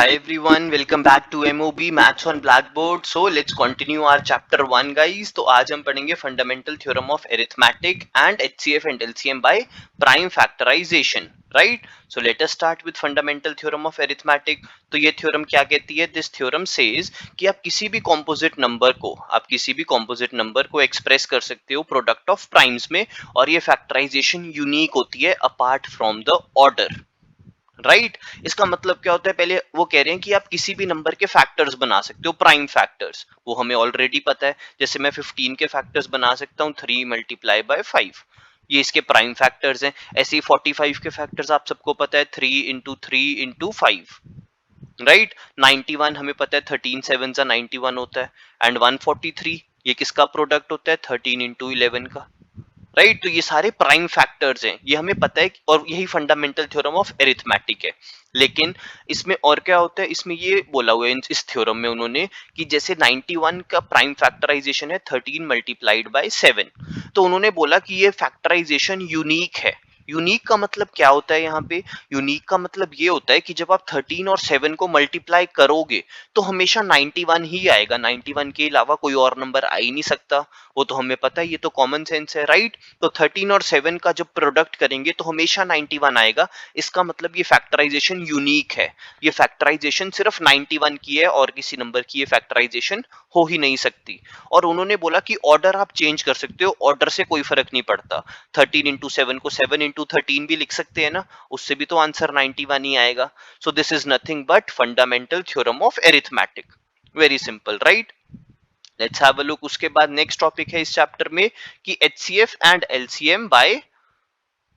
Hi everyone, welcome back to MOB Maths on Blackboard. So let's continue our chapter 1 guys. तो आज हम पढ़ेंगे fundamental theorem of arithmetic and HCF and LCM by prime factorization, right? So let us start with fundamental theorem of arithmetic. तो ये theorem क्या कहती है? This theorem says कि आप किसी भी composite number को express कर सकते हो product of primes में, और ये factorization unique होती है apart from the order. Right इसका मतलब क्या होता है? पहले वो कह रहे हैं कि आप किसी भी नंबर के फैक्टर्स बना सकते हो, प्राइम फैक्टर्स, वो हमें ऑलरेडी पता है। जैसे मैं 15 के फैक्टर्स बना सकता हूँ 3 मल्टीप्लाई बाय 5, ये इसके प्राइम फैक्टर्स हैं। ऐसे ही 45 के फैक्टर्स आप सबको पता है, 3 इंटू 3 इंटू 5, राइट। 91 हमें पता है 13 7 जा 91 होता है, एंड 143 ये किसका प्रोडक्ट होता है? 13 इंटू 11 का, राइट। तो ये सारे प्राइम फैक्टर्स हैं, ये हमें पता है, और यही फंडामेंटल थ्योरम ऑफ एरिथमेटिक है। लेकिन इसमें और क्या होता है? इसमें ये बोला हुआ है इस थ्योरम में उन्होंने कि जैसे 91 का प्राइम फैक्टराइजेशन है 13 मल्टीप्लाइड बाय 7, तो उन्होंने बोला कि ये फैक्टराइजेशन यूनिक है। यूनिक का मतलब क्या होता है? यहाँ पे यूनिक का मतलब ये होता है कि जब आप 13 और 7 को मल्टीप्लाई करोगे तो हमेशा 91 ही आएगा, 91 के अलावा कोई और नंबर आ ही नहीं सकता। वो तो हमें पता है, ये तो कॉमन सेंस है, राइट। तो 13 और 7 का जब प्रोडक्ट करेंगे तो हमेशा 91 आएगा। इसका मतलब ये फैक्टराइजेशन यूनिक है, ये फैक्टराइजेशन सिर्फ 91 की है, और किसी नंबर की ये फैक्टराइजेशन हो ही नहीं सकती। और उन्होंने बोला कि ऑर्डर आप चेंज कर सकते हो, ऑर्डर से कोई फर्क नहीं पड़ता। 13 इंटू 7 को 7 इंटू 13 भी लिख सकते हैं ना, उससे भी तो आंसर 91 ही आएगा। सो this is nothing but fundamental theorem of arithmetic. Very simple, right. Let's have a look. उसके बाद नेक्स्ट टॉपिक है इस चैप्टर में कि HCF and LCM by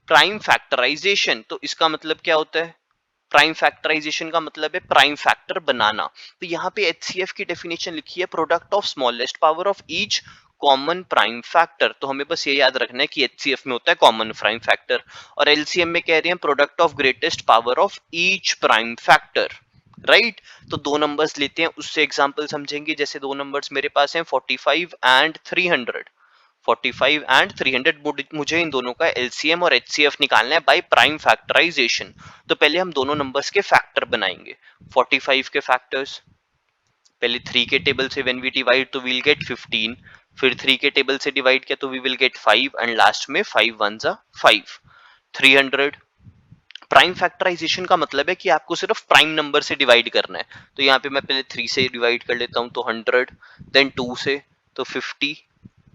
prime factorisation. तो इसका मतलब क्या होता है? प्राइम फैक्टराइजेशन का मतलब है प्राइम फैक्टर बनाना। तो यहाँ पे HCF की डेफिनेशन लिखी है, product of smallest power of each common prime factor. तो हमें बस ये याद रखना है कि HCF में होता है कॉमन प्राइम फैक्टर, और LCM में कह रहे हैं product of greatest power of each prime factor, right. तो दो नंबर्स लेते हैं, उससे एग्जांपल समझेंगे। जैसे दो नंबर्स मेरे पास हैं 45 एंड 300। 45 एंड 300, मुझे इन दोनों का LCM और HCF निकालना है बाय प्राइम फैक्टराइजेशन। तो पहले हम दोनों नंबर्स के फैक्टर बनाएंगे। 45 के फैक्टर्स पहले 3 के टेबल से व्हेन वी डिवाइड तो वील गेट 15, फिर 3 के टेबल से डिवाइड किया तो we will get 5, and last में 5 1 जा 5। 300 प्राइम फैक्टराइजेशन का मतलब है कि आपको सिर्फ प्राइम नंबर से डिवाइड करना है। तो यहाँ पे मैं पहले 3 से डिवाइड कर लेता हूँ तो 100, देन 2 से तो 50,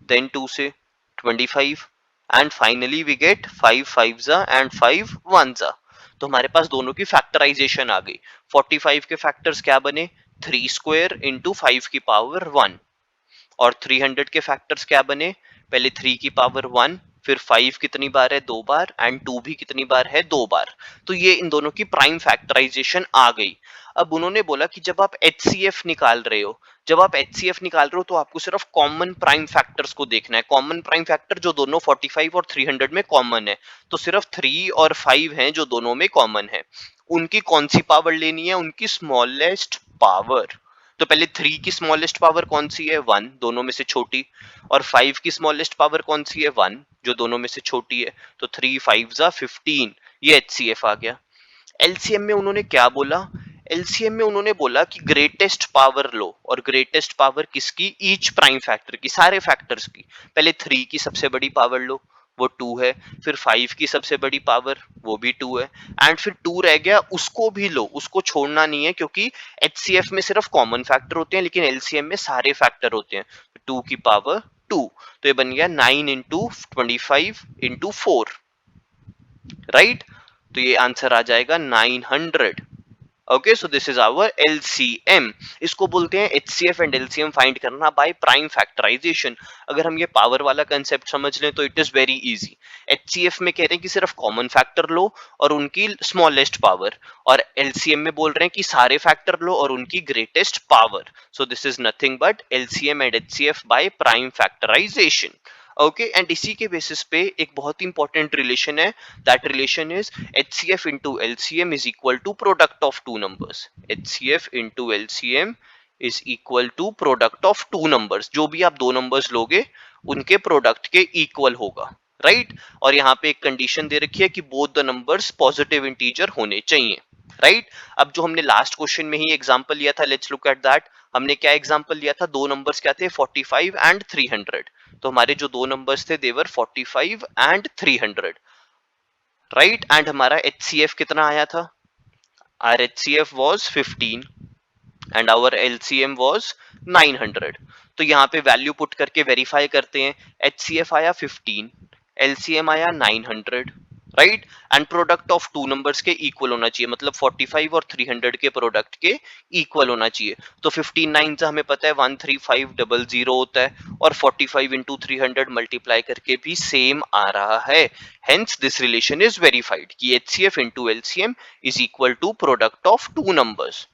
देन 2 से 25, एंड फाइनली वी गेट 5 5 जा एंड 5 1 जा। तो हमारे पास दोनों की फैक्टराइजेशन आ गई। 45 के फैक्टर्स क्या बने? 3 स्क्वायर इंटू 5 की पावर 1, और 300 के फैक्टर्स क्या बने? पहले 3 की पावर 1, फिर 5 कितनी बार है? 2 बार, एंड 2 भी कितनी बार है? 2 बार। तो ये इन दोनों की प्राइम फैक्टराइजेशन आ गई। अब उन्होंने बोला कि जब आप HCF निकाल रहे हो, तो आपको सिर्फ कॉमन प्राइम फैक्टर्स को देखना है। कॉमन प्राइम फैक्टर जो दोनों 45 और 300 में कॉमन है, तो सिर्फ 3 और 5 हैं जो दोनों में कॉमन है। उनकी कौन सी पावर लेनी है? उनकी स्मॉलेस्ट पावर। तो पहले 3 की स्मॉलेस्ट पावर कौन सी है? 1, दोनों में से छोटी। और 5 की स्मॉलेस्ट पावर कौन सी है? 1, जो दोनों में से छोटी है। तो 3 5 जा 15, ये HCF आ गया। LCM में उन्होंने क्या बोला? LCM में उन्होंने बोला कि ग्रेटेस्ट पावर लो, और ग्रेटेस्ट पावर किसकी? ईच प्राइम फैक्टर की, सारे फैक्टर्स की। पहले 3 की सबसे बड़ी पावर लो, वो 2 है। फिर 5 की सबसे बड़ी पावर, वो भी 2 है। एंड फिर 2 रह गया, उसको भी लो, उसको छोड़ना नहीं है, क्योंकि HCF में सिर्फ कॉमन फैक्टर होते हैं, लेकिन LCM में सारे फैक्टर होते हैं। 2 की पावर 2, तो ये बन गया 9 इंटू 25 इंटू 4, राइट। तो ये आंसर आ जाएगा 900। Okay, so this is our LCM। इसको बोलते हैं HCF एंड LCM फाइंड करना बाय प्राइम फैक्टराइजेशन। अगर हम ये पावर वाला कंसेप्ट समझ लें तो it is very easy. HCF में कह रहे हैं कि सिर्फ कॉमन फैक्टर लो और उनकी स्मॉलेस्ट पावर, और LCM में बोल रहे हैं कि सारे फैक्टर लो और उनकी greatest power. So this is nothing but LCM and HCF by prime factorisation. Okay, and इसी के बेसिस पे एक बहुत ही इंपॉर्टेंट रिलेशन है, that relation is HCF into LCM is equal to product of two numbers. HCF into LCM is equal to product of two numbers. जो भी आप दो नंबर्स लोगे उनके प्रोडक्ट के इक्वल होगा, राइट। और यहाँ पे एक कंडीशन दे रखी है कि both the numbers positive integer होने चाहिए, राइट। अब जो हमने लास्ट क्वेश्चन में ही एग्जांपल लिया था, लेट्स लुक एट दैट। हमने क्या एग्जांपल लिया था, दो नंबर्स क्या थे, 45 एंड 300। तो हमारे जो दो नंबर्स थे देवर 45 एंड 300, राइट। एंड हमारा HCF कितना आया था, our HCF was 15 and our LCM was 900। तो यहाँ पे वैल्यू पुट करके वेरीफाई करते हैं, HCF आया 15, LCM आया 900, right. And product of two numbers के इक्वल होना चाहिए, मतलब 45 और 300 के प्रोडक्ट के इक्वल होना चाहिए। तो 15 9 से हमें पता है 13500 होता है, और 45 इंटू 300 मल्टीप्लाई करके भी सेम आ रहा है। Hence this relation is verified कि HCF into LCM is equal to product of two numbers,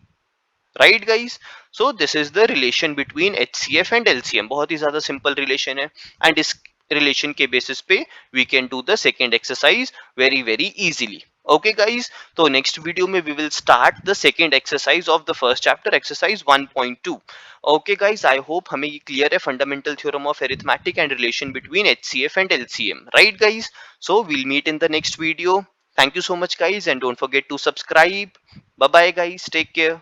right guys. So this is the relation between HCF and LCM, बहुत ही ज्यादा सिंपल रिलेशन है। एंड इस रिलेशन के बेसिस पे we can do the second exercise very very easily. Okay guys, तो next video में we will start the second exercise of the first chapter, exercise 1.2। Okay guys, I hope हमें ये clear है, fundamental theorem of arithmetic and relation between HCF and LCM, right guys. So we'll meet in the next video. Thank you so much guys, and don't forget to subscribe. Bye bye guys, take care.